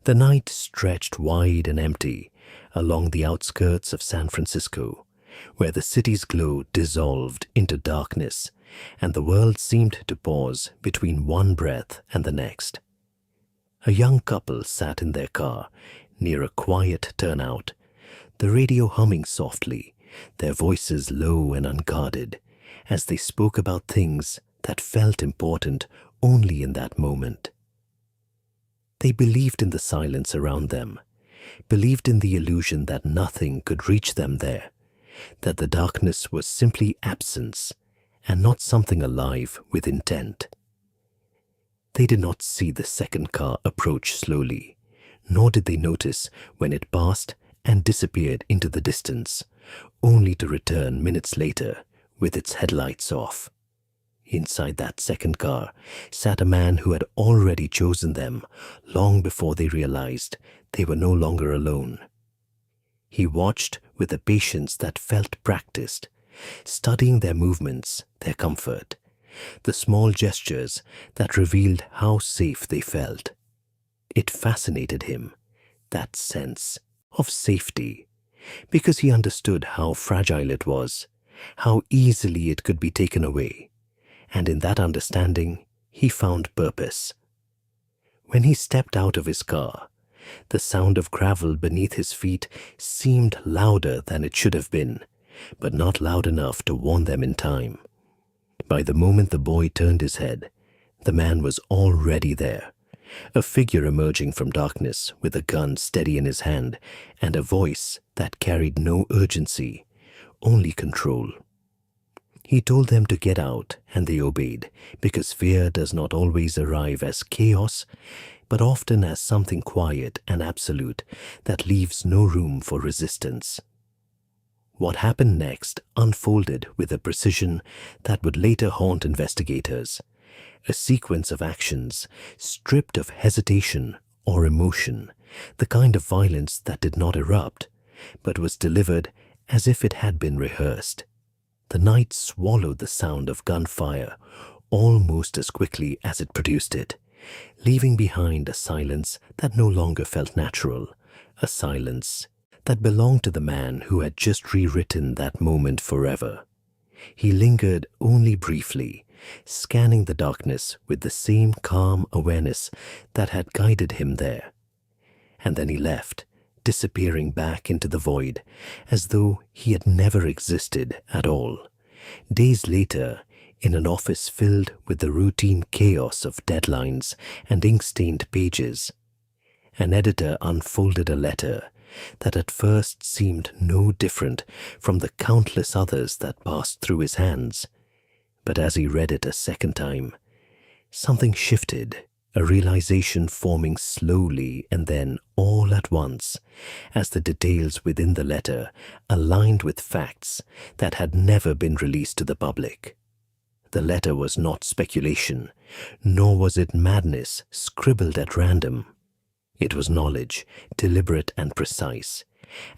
The night stretched wide and empty along the outskirts of San Francisco, where the city's glow dissolved into darkness and the world seemed to pause between one breath and the next. A young couple sat in their car near a quiet turnout, the radio humming softly, their voices low and unguarded, as they spoke about things that felt important only in that moment. They believed in the silence around them, believed in the illusion that nothing could reach them there, that the darkness was simply absence and not something alive with intent. They did not see the second car approach slowly, nor did they notice when it passed and disappeared into the distance, only to return minutes later with its headlights off. Inside that second car sat a man who had already chosen them long before they realized they were no longer alone. He watched with a patience that felt practiced, studying their movements, their comfort, the small gestures that revealed how safe they felt. It fascinated him, that sense of safety, because he understood how fragile it was, how easily it could be taken away, and in that understanding he found purpose. When he stepped out of his car, the sound of gravel beneath his feet seemed louder than it should have been, but not loud enough to warn them in time. By the moment the boy turned his head, the man was already there, a figure emerging from darkness with a gun steady in his hand and a voice that carried no urgency, only control. He told them to get out, and they obeyed, because fear does not always arrive as chaos, but often as something quiet and absolute that leaves no room for resistance. What happened next unfolded with a precision that would later haunt investigators, a sequence of actions stripped of hesitation or emotion, the kind of violence that did not erupt, but was delivered as if it had been rehearsed. The night swallowed the sound of gunfire almost as quickly as it produced it, leaving behind a silence that no longer felt natural, a silence that belonged to the man who had just rewritten that moment forever. He lingered only briefly, scanning the darkness with the same calm awareness that had guided him there. And then he left, disappearing back into the void, as though he had never existed at all. Days later, in an office filled with the routine chaos of deadlines and ink-stained pages, an editor unfolded a letter that at first seemed no different from the countless others that passed through his hands. But as he read it a second time, something shifted, a realization forming slowly and then all at once, as the details within the letter aligned with facts that had never been released to the public. The letter was not speculation, nor was it madness scribbled at random. It was knowledge, deliberate and precise,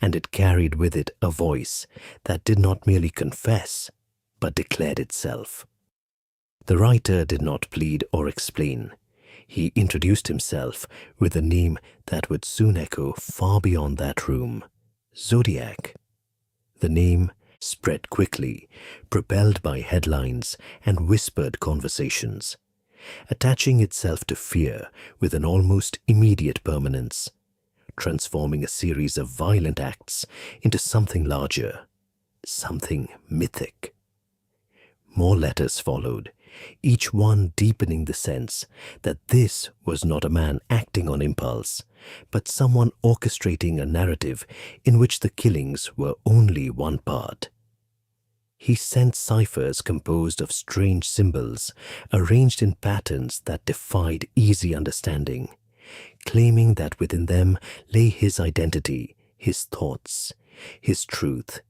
and it carried with it a voice that did not merely confess, but declared itself. The writer did not plead or explain. He introduced himself with a name that would soon echo far beyond that room: Zodiac. The name spread quickly, propelled by headlines and whispered conversations, attaching itself to fear with an almost immediate permanence, transforming a series of violent acts into something larger, something mythic. More letters followed, each one deepening the sense that this was not a man acting on impulse, but someone orchestrating a narrative in which the killings were only one part. He sent ciphers composed of strange symbols, arranged in patterns that defied easy understanding, claiming that within them lay his identity, his thoughts, his truth,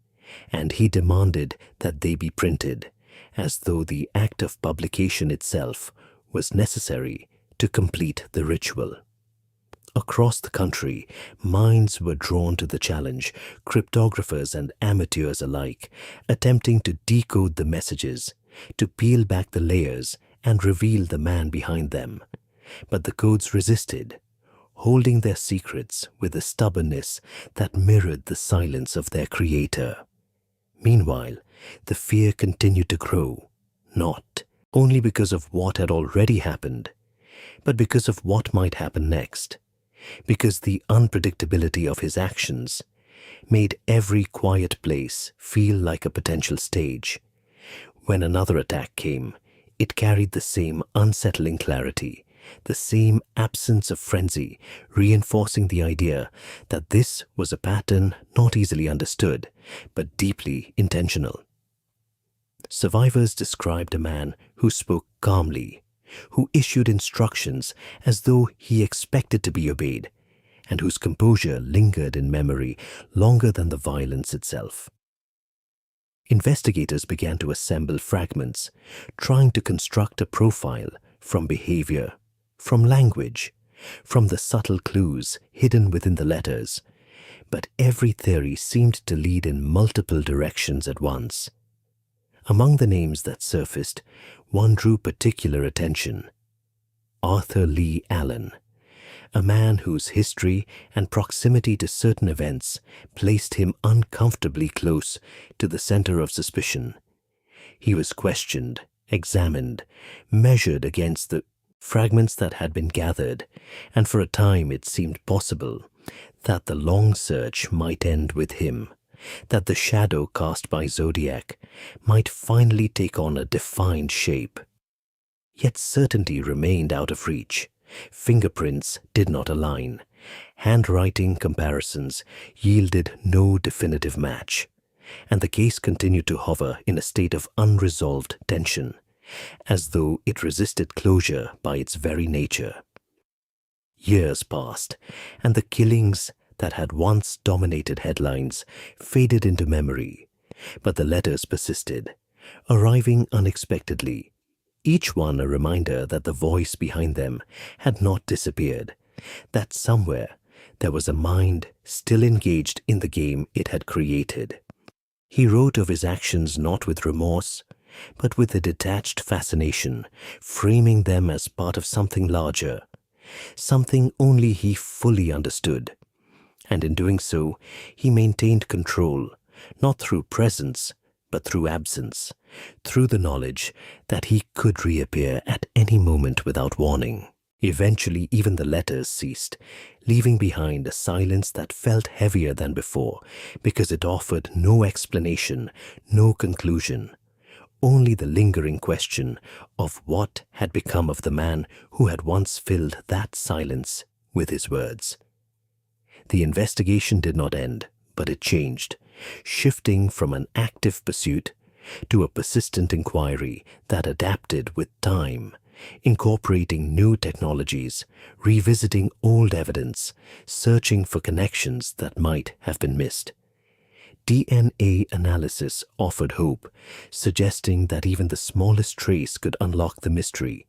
and he demanded that they be printed, as though the act of publication itself was necessary to complete the ritual. Across the country, minds were drawn to the challenge, cryptographers and amateurs alike, attempting to decode the messages, to peel back the layers and reveal the man behind them. But the codes resisted, holding their secrets with a stubbornness that mirrored the silence of their creator. Meanwhile, the fear continued to grow, not only because of what had already happened, but because of what might happen next, because the unpredictability of his actions made every quiet place feel like a potential stage. When another attack came, it carried the same unsettling clarity, the same absence of frenzy, reinforcing the idea that this was a pattern not easily understood, but deeply intentional. Survivors described a man who spoke calmly, who issued instructions as though he expected to be obeyed, and whose composure lingered in memory longer than the violence itself. Investigators began to assemble fragments, trying to construct a profile from behavior, from language, from the subtle clues hidden within the letters, but every theory seemed to lead in multiple directions at once. Among the names that surfaced, one drew particular attention: Arthur Lee Allen, a man whose history and proximity to certain events placed him uncomfortably close to the center of suspicion. He was questioned, examined, measured against the fragments that had been gathered, and for a time it seemed possible that the long search might end with him, that the shadow cast by Zodiac might finally take on a defined shape. Yet certainty remained out of reach. Fingerprints did not align. Handwriting comparisons yielded no definitive match, and the case continued to hover in a state of unresolved tension, as though it resisted closure by its very nature. Years passed, and the killings that had once dominated headlines faded into memory, but the letters persisted, arriving unexpectedly, each one a reminder that the voice behind them had not disappeared, that somewhere there was a mind still engaged in the game it had created. He wrote of his actions not with remorse, but with a detached fascination, framing them as part of something larger, something only he fully understood. And in doing so, he maintained control, not through presence, but through absence, through the knowledge that he could reappear at any moment without warning. Eventually, even the letters ceased, leaving behind a silence that felt heavier than before, because it offered no explanation, no conclusion, only the lingering question of what had become of the man who had once filled that silence with his words. The investigation did not end, but it changed, shifting from an active pursuit to a persistent inquiry that adapted with time, incorporating new technologies, revisiting old evidence, searching for connections that might have been missed. DNA analysis offered hope, suggesting that even the smallest trace could unlock the mystery,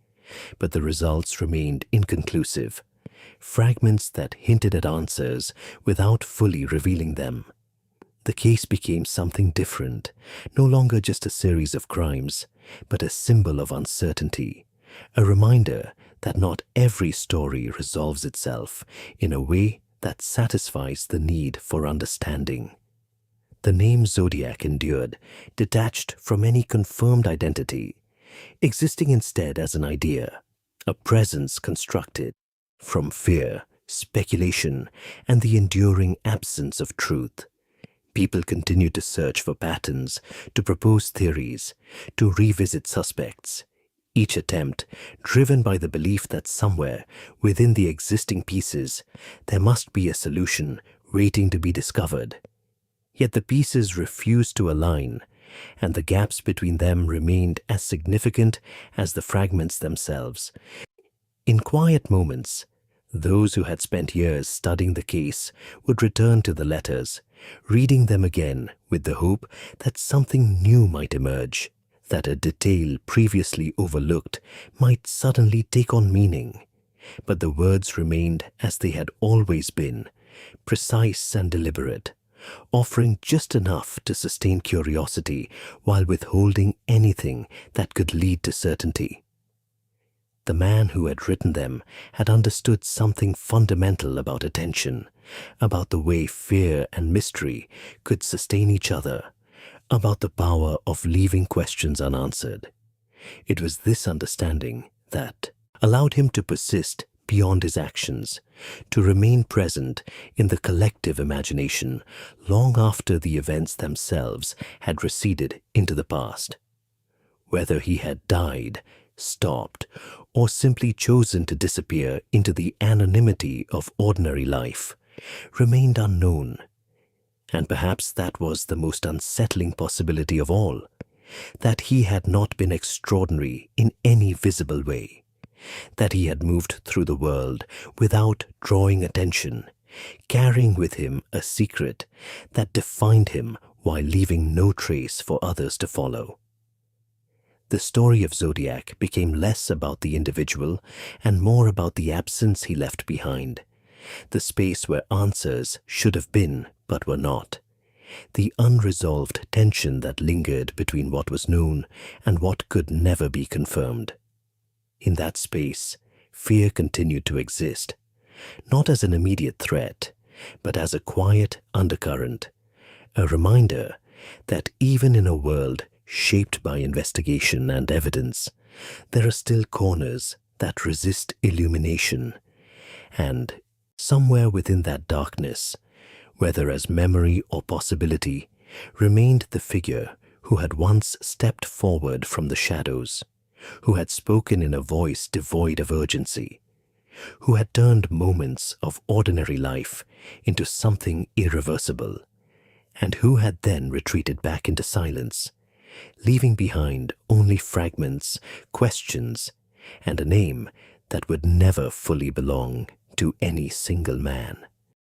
but the results remained inconclusive, fragments that hinted at answers without fully revealing them. The case became something different, no longer just a series of crimes, but a symbol of uncertainty, a reminder that not every story resolves itself in a way that satisfies the need for understanding. The name Zodiac endured, detached from any confirmed identity, existing instead as an idea, a presence constructed from fear, speculation, and the enduring absence of truth. People continued to search for patterns, to propose theories, to revisit suspects, each attempt driven by the belief that somewhere within the existing pieces there must be a solution waiting to be discovered. Yet the pieces refused to align, and the gaps between them remained as significant as the fragments themselves. In quiet moments, those who had spent years studying the case would return to the letters, reading them again with the hope that something new might emerge, that a detail previously overlooked might suddenly take on meaning. But the words remained as they had always been, precise and deliberate, offering just enough to sustain curiosity while withholding anything that could lead to certainty. The man who had written them had understood something fundamental about attention, about the way fear and mystery could sustain each other, about the power of leaving questions unanswered. It was this understanding that allowed him to persist beyond his actions, to remain present in the collective imagination long after the events themselves had receded into the past. Whether he had died, stopped, or simply chosen to disappear into the anonymity of ordinary life remained unknown. And perhaps that was the most unsettling possibility of all, that he had not been extraordinary in any visible way, that he had moved through the world without drawing attention, carrying with him a secret that defined him while leaving no trace for others to follow. The story of Zodiac became less about the individual and more about the absence he left behind, the space where answers should have been but were not, the unresolved tension that lingered between what was known and what could never be confirmed. In that space, fear continued to exist, not as an immediate threat, but as a quiet undercurrent, a reminder that even in a world shaped by investigation and evidence, there are still corners that resist illumination, and somewhere within that darkness, whether as memory or possibility, remained the figure who had once stepped forward from the shadows, who had spoken in a voice devoid of urgency, who had turned moments of ordinary life into something irreversible, and who had then retreated back into silence, leaving behind only fragments, questions, and a name that would never fully belong to any single man.